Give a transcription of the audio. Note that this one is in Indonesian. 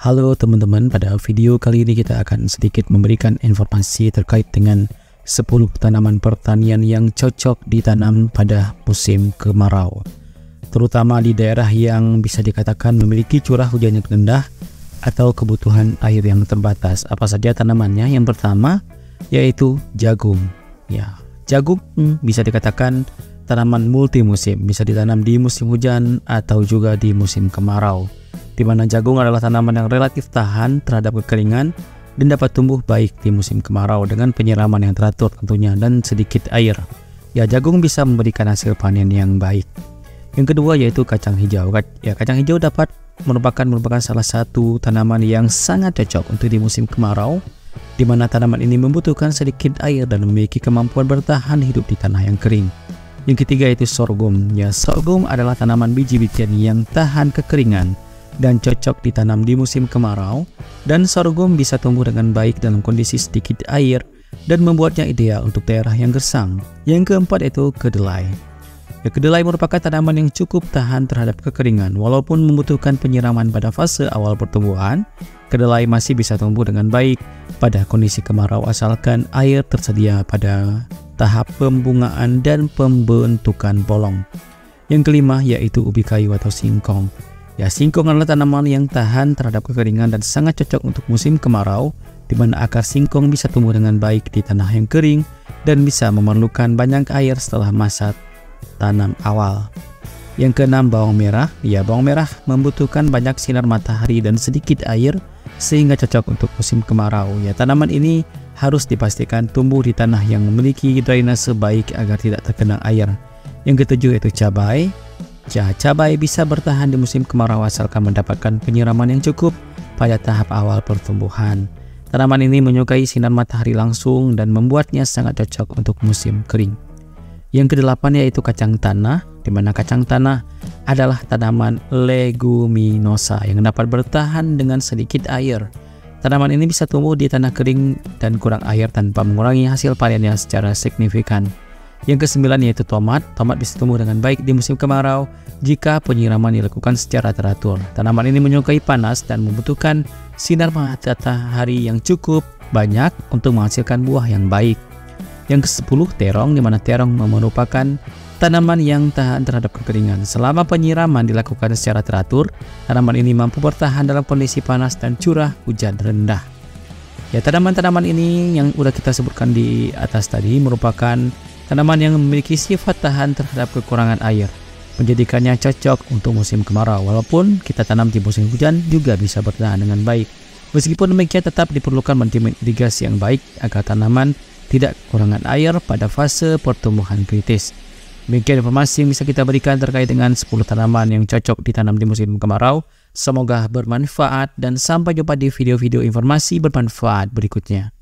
Halo teman-teman, pada video kali ini kita akan sedikit memberikan informasi terkait dengan 10 tanaman pertanian yang cocok ditanam pada musim kemarau, terutama di daerah yang bisa dikatakan memiliki curah hujan yang rendah atau kebutuhan air yang terbatas. Apa saja tanamannya? Yang pertama yaitu jagung. Jagung bisa dikatakan tanaman multimusim, bisa ditanam di musim hujan atau juga di musim kemarau, di mana jagung adalah tanaman yang relatif tahan terhadap kekeringan dan dapat tumbuh baik di musim kemarau dengan penyiraman yang teratur tentunya dan sedikit air. Jagung bisa memberikan hasil panen yang baik. Yang kedua yaitu kacang hijau. Kacang hijau merupakan salah satu tanaman yang sangat cocok untuk di musim kemarau, di mana tanaman ini membutuhkan sedikit air dan memiliki kemampuan bertahan hidup di tanah yang kering. Yang ketiga yaitu sorghum. Sorghum adalah tanaman biji-bijian yang tahan kekeringan dan cocok ditanam di musim kemarau, dan sorghum bisa tumbuh dengan baik dalam kondisi sedikit air dan membuatnya ideal untuk daerah yang gersang. Yang keempat yaitu kedelai. Kedelai merupakan tanaman yang cukup tahan terhadap kekeringan. Walaupun membutuhkan penyiraman pada fase awal pertumbuhan, kedelai masih bisa tumbuh dengan baik pada kondisi kemarau asalkan air tersedia pada tahap pembungaan dan pembentukan bolong. Yang kelima yaitu ubi kayu atau singkong. Singkong adalah tanaman yang tahan terhadap kekeringan dan sangat cocok untuk musim kemarau, di mana akar singkong bisa tumbuh dengan baik di tanah yang kering dan bisa memerlukan banyak air setelah masa tanam awal. Yang keenam, bawang merah. Bawang merah membutuhkan banyak sinar matahari dan sedikit air sehingga cocok untuk musim kemarau. Tanaman ini harus dipastikan tumbuh di tanah yang memiliki drainase baik agar tidak terkena air. Yang ketujuh yaitu cabai. Cabai bisa bertahan di musim kemarau asalkan mendapatkan penyiraman yang cukup pada tahap awal pertumbuhan. Tanaman ini menyukai sinar matahari langsung dan membuatnya sangat cocok untuk musim kering. Yang kedelapan yaitu kacang tanah, di mana kacang tanah adalah tanaman leguminosa yang dapat bertahan dengan sedikit air. Tanaman ini bisa tumbuh di tanah kering dan kurang air tanpa mengurangi hasil panennya secara signifikan. Yang kesembilan yaitu tomat. Tomat bisa tumbuh dengan baik di musim kemarau jika penyiraman dilakukan secara teratur. Tanaman ini menyukai panas dan membutuhkan sinar matahari yang cukup banyak untuk menghasilkan buah yang baik. Yang ke-10 terong, di mana terong merupakan tanaman yang tahan terhadap kekeringan. Selama penyiraman dilakukan secara teratur, tanaman ini mampu bertahan dalam kondisi panas dan curah hujan rendah. Tanaman-tanaman ini yang sudah kita sebutkan di atas tadi merupakan tanaman yang memiliki sifat tahan terhadap kekurangan air, menjadikannya cocok untuk musim kemarau. Walaupun kita tanam di musim hujan juga bisa bertahan dengan baik. Meskipun demikian, tetap diperlukan manajemen irigasi yang baik agar tanaman tidak kekurangan air pada fase pertumbuhan kritis. Demikian informasi yang bisa kita berikan terkait dengan 10 tanaman yang cocok ditanam di musim kemarau. Semoga bermanfaat dan sampai jumpa di video-video informasi bermanfaat berikutnya.